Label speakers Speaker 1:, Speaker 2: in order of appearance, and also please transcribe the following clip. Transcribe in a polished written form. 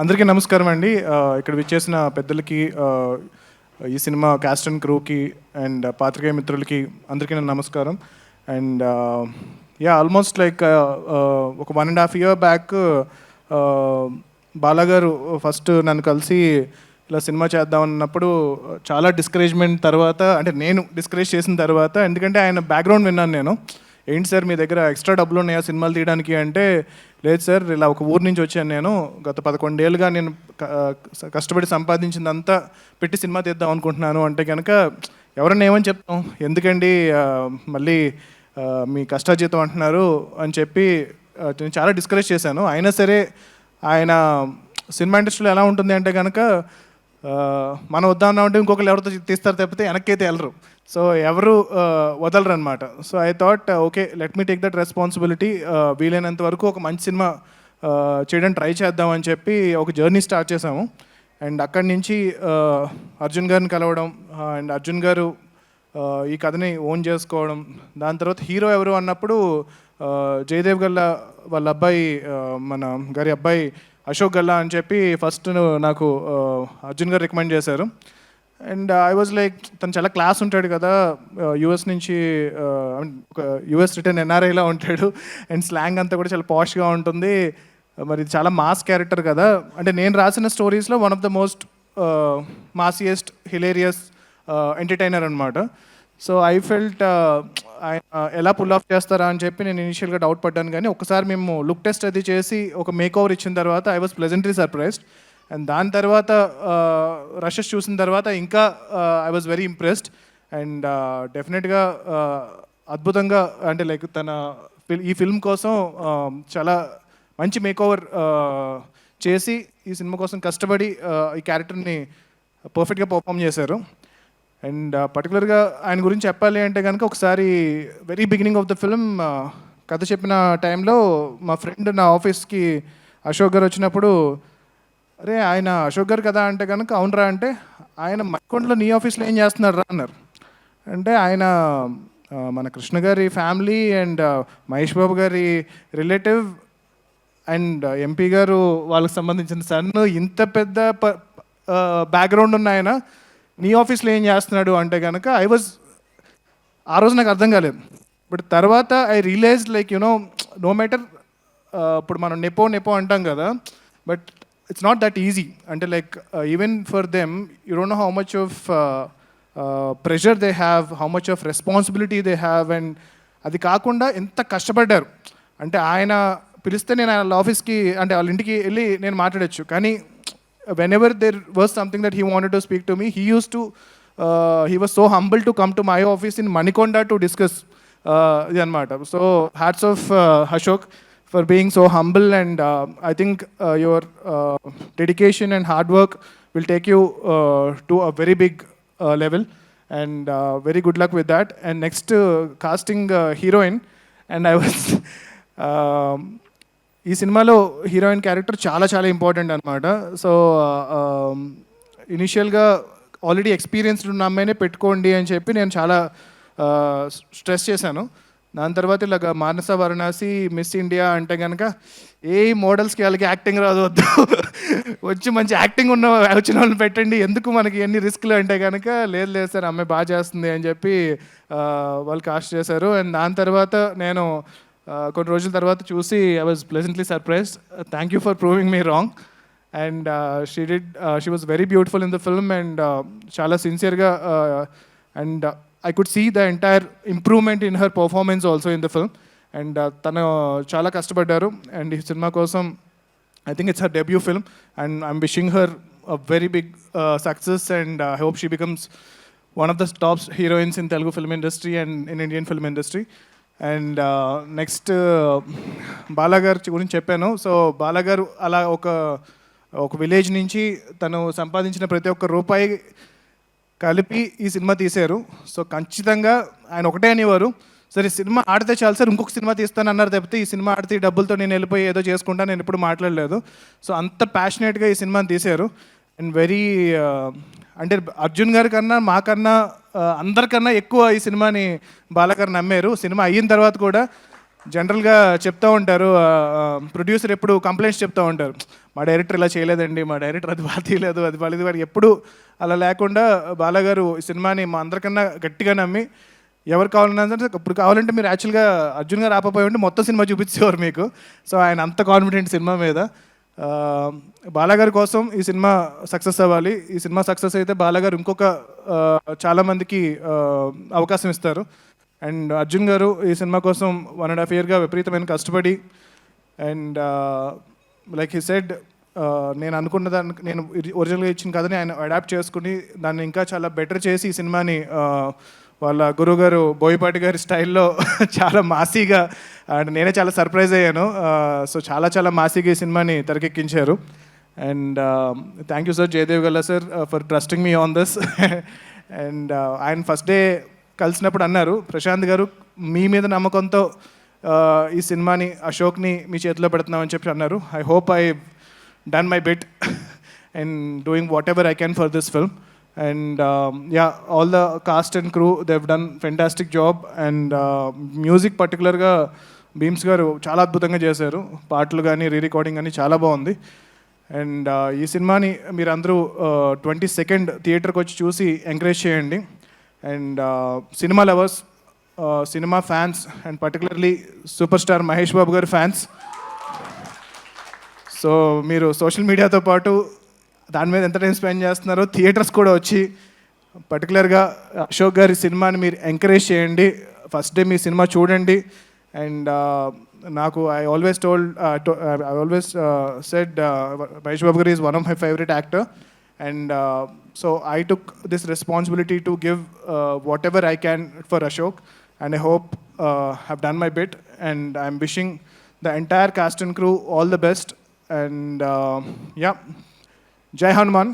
Speaker 1: అందరికీ నమస్కారం అండి. ఇక్కడ విచ్చేసిన పెద్దలకి, ఈ సినిమా క్యాస్ట్ అండ్ క్రూకి అండ్ పాత్రికేయ మిత్రులకి అందరికీ నా నమస్కారం. అండ్ ఆల్మోస్ట్ లైక్ ఒక 1.5 year బ్యాక్ బాలాగారు ఫస్ట్ నన్ను కలిసి ఇలా సినిమా చేద్దాం అన్నప్పుడు చాలా డిస్కరేజ్మెంట్ తర్వాత, అంటే నేను డిస్కరేజ్ చేసిన తర్వాత, ఎందుకంటే ఆయన బ్యాక్గ్రౌండ్ విన్నాను నేను. ఏంటి సార్ మీ దగ్గర ఎక్స్ట్రా డబ్బులు ఉన్నాయా సినిమాలు తీయడానికి అంటే, లేదు సార్ ఇలా ఒక ఊరు నుంచి వచ్చాను నేను, గత 11 ఏళ్ళుగా నేను కష్టపడి సంపాదించిందంతా పెట్టి సినిమా తీద్దాం అనుకుంటున్నాను అంటే కనుక ఎవరన్నా ఏమని చెప్తాం, ఎందుకండి మళ్ళీ మీ కష్టాజీతం అంటున్నారు అని చెప్పి నేను చాలా డిస్కరేజ్ చేశాను. అయినా సరే ఆయన సినిమా ఇండస్ట్రీలో ఎలా ఉంటుంది అంటే కనుక మనం వద్దామన్నా ఇంకొకరు ఎవరితో తీస్తారు తప్పితే వెనక్కైతే వెళ్ళరు. సో ఎవరు వదలరు అనమాట. So I thought okay, let me take that responsibility. వీలైనంత వరకు ఒక మంచి సినిమా చేయడానికి ట్రై చేద్దామని చెప్పి ఒక జర్నీ స్టార్ట్ చేసాము. అండ్ అక్కడి నుంచి అర్జున్ గారిని కలవడం, అండ్ అర్జున్ గారు ఈ కథని ఓన్ చేసుకోవడం, దాని తర్వాత హీరో ఎవరు అన్నప్పుడు జయదేవ్ గల్లా వాళ్ళ అబ్బాయి, మన గారి అబ్బాయి అశోక్ గల్లా అని చెప్పి ఫస్ట్ నాకు అర్జున్ గారు రికమెండ్ చేశారు. అండ్ ఐ వాజ్ లైక్, తను చాలా క్లాస్ ఉంటాడు కదా, యూఎస్ నుంచి, ఒక యూఎస్ రిటర్న్ ఎన్ఆర్ఐలా ఉంటాడు, అండ్ స్లాంగ్ అంతా కూడా చాలా పాష్గా ఉంటుంది. మరి చాలా మాస్ క్యారెక్టర్ కదా, అంటే నేను రాసిన స్టోరీస్లో one of the most massiest hilarious entertainer అనమాట. సో ఐ ఫెల్ట్ ఆయన ఎలా పుల్ ఆఫ్ చేస్తారా అని చెప్పి నేను ఇనిషియల్గా డౌట్ పడ్డాను. కానీ ఒకసారి మేము లుక్ టెస్ట్ అది చేసి ఒక మేక్ ఓవర్ ఇచ్చిన తర్వాత I was pleasantly surprised. And దాని తర్వాత రషెస్ చూసిన తర్వాత ఇంకా I was very impressed. And డెఫినెట్గా అద్భుతంగా, అంటే లైక్ తన ఈ ఫిల్మ్ కోసం చాలా మంచి మేక్ ఓవర్ చేసి ఈ సినిమా కోసం కష్టపడి ఈ క్యారెక్టర్ని పర్ఫెక్ట్గా పర్ఫామ్ చేశారు. అండ్ పర్టికులర్గా ఆయన గురించి చెప్పాలి అంటే కనుక, ఒకసారి very beginning of the film కథ చెప్పిన టైంలో మా ఫ్రెండ్ నా ఆఫీస్కి అశోక్ గారు వచ్చినప్పుడు, అరే ఆయన అశోక్ గారు కదా అంటే కనుక, అవునరా అంటే, ఆయన మక్కొండలో నీ ఆఫీస్లో ఏం చేస్తున్నారు రా అన్నారు. అంటే ఆయన మన కృష్ణ గారి ఫ్యామిలీ అండ్ మహేష్ బాబు గారి రిలేటివ్ అండ్ ఎంపీ గారు వాళ్ళకి సంబంధించిన సన్, ఇంత పెద్ద బ్యాక్గ్రౌండ్ ఉన్న ఆయన నీ ఆఫీస్లో ఏం చేస్తున్నాడు అంటే కనుక ఆ రోజు నాకు అర్థం కాలేదు. బట్ తర్వాత I realise like no matter, ఇప్పుడు మనం నెపో అంటాం కదా, but it's not that easy. అంటే like even for them you don't know how much of pressure they have, how much of responsibility they have. And అది కాకుండా ఎంత కష్టపడ్డారు అంటే, ఆయన పిలిస్తే నేను వాళ్ళ ఆఫీస్కి, అంటే వాళ్ళ ఇంటికి వెళ్ళి నేను మాట్లాడచ్చు. కానీ whenever there was something that he wanted to speak to me, he was so humble to come to my office in Manikonda to discuss ఇది అనమాట. So hats off Ashok for being so humble. And I think your dedication and hard work will take you to a very big level, and very good luck with that. And next casting heroine, and I was ఈ సినిమాలో heroine character చాలా చాలా important అనమాట. So ఇనిషియల్గా already experienced ఉన్న అమ్మాయినే పెట్టుకోండి అని చెప్పి నేను చాలా స్ట్రెస్ చేశాను. దాని తర్వాత ఇలాగ మానస వారణాసి మిస్ ఇండియా అంటే కనుక, ఏ మోడల్స్కి వాళ్ళకి యాక్టింగ్ రాదు, వద్దు, వచ్చి మంచి యాక్టింగ్ వచ్చిన వాళ్ళని పెట్టండి, ఎందుకు మనకి ఎన్ని రిస్క్లు అంటే కనుక, లేదు సార్ అమ్మాయి బాగా చేస్తుంది అని చెప్పి వాళ్ళు కాస్ట్ చేశారు. అండ్ దాని తర్వాత నేను కొన్ని రోజుల తర్వాత చూసి I was pleasantly surprised. Thank you for proving me wrong. And she was very beautiful in the film, and చాలా సిన్సియర్గా, and I could see the entire improvement in her performance also in the film. And తను చాలా కష్టపడ్డారు. And ఈ cinema కోసం I think it's her debut film, and I'm wishing her a very big success. And I hope she becomes one of the top heroines in Telugu film industry and in Indian film industry. And next బాలాగారు గురించి చెప్పాను. So బాలాగారు అలా ఒక village నుంచి తను సంపాదించిన ప్రతి ఒక్క రూపాయి కలిపి ఈ సినిమా తీశారు. సో ఖచ్చితంగా ఆయన ఒకటే అనేవారు, సరే సినిమా ఆడితే చాలు సార్, ఇంకొక సినిమా తీస్తాను అన్నారు తప్పితే ఈ సినిమా ఆడితే ఈ డబ్బులతో నేను వెళ్ళిపోయి ఏదో చేసుకుంటాను నేను ఎప్పుడు మాట్లాడలేదు. సో అంత ప్యాషనేట్గా ఈ సినిమాని తీశారు. అండ్ వెరీ, అంటే అర్జున్ గారి కన్నా మాకన్నా అందరికన్నా ఎక్కువ ఈ సినిమాని బాలాగారు నమ్మారు. సినిమా అయిన తర్వాత కూడా జనరల్గా చెప్తూ ఉంటారు, ప్రొడ్యూసర్ ఎప్పుడు కంప్లైంట్స్ చెప్తూ ఉంటారు, మా డైరెక్టర్ ఇలా చేయలేదండి, మా డైరెక్టర్ అది బాగా తీయలేదు, అది బాగాలేదు. వాడు ఎప్పుడు అలా లేకుండా బాలాగారు ఈ సినిమాని మా అందరికన్నా గట్టిగా నమ్మి ఎవరు కావాలన్నా ఇప్పుడు కావాలంటే మీరు యాక్చువల్గా అర్జున్ గారు ఆపపోయి ఉంటే మొత్తం సినిమా చూపించేవారు మీకు. సో ఆయన అంత కాన్ఫిడెంట్ సినిమా మీద. బాలాగారి కోసం ఈ సినిమా సక్సెస్ అవ్వాలి. ఈ సినిమా సక్సెస్ అయితే బాలాగారు ఇంకొక చాలామందికి అవకాశం ఇస్తారు. అండ్ అర్జున్ గారు ఈ సినిమా కోసం 1.5 yearగా విపరీతమైన కష్టపడి అండ్ లైక్ హీ సెడ్, నేను అనుకున్న దానికి నేను ఒరిజినల్గా ఇచ్చిన కథని ఆయన అడాప్ట్ చేసుకుని దాన్ని ఇంకా చాలా బెటర్ చేసి ఈ సినిమాని వాళ్ళ గురువుగారు బోయపాటి గారి స్టైల్లో చాలా మాసీగా, అండ్ నేనే చాలా సర్ప్రైజ్ అయ్యాను. సో చాలా మాసీగా ఈ సినిమాని తెరకెక్కించారు. And thank you sir, Jayadev Galla sir, for trusting me on this. And ఆయన ఫస్ట్ డే కలిసినప్పుడు అన్నారు, ప్రశాంత్ గారు మీ మీద నమ్మకంతో ఈ సినిమాని అశోక్ని మీ చేతిలో పెడుతున్నామని చెప్పి అన్నారు. I hope I done my bit and doing whatever I can for this film. And yeah, all the cast and crew, they have done fantastic job. And music పర్టికులర్గా భీమ్స్ గారు చాలా అద్భుతంగా చేశారు. పాటలు కానీ రికార్డింగ్ కానీ చాలా బాగుంది. అండ్ ఈ సినిమాని మీరందరూ 22nd థియేటర్కి వచ్చి చూసి ఎంకరేజ్ చేయండి. And cinema lovers, cinema fans, and particularly super star Mahesh Babu గారి ఫ్యాన్స్, సో మీరు సోషల్ మీడియాతో పాటు దాని మీద ఎంత టైం స్పెండ్ చేస్తున్నారో థియేటర్స్ కూడా వచ్చి పర్టికులర్గా అశోక్ గారి సినిమాని మీరు ఎంకరేజ్ చేయండి. ఫస్ట్ డే మీ సినిమా చూడండి. అండ్ నాకు I always said Mahesh Babu గారు is one of my favourite actor. And so I took this responsibility to give whatever I can for Ashok, and I hope I've done my bit. And I'm wishing the entire cast and crew all the best. And yeah, Jai Hanuman.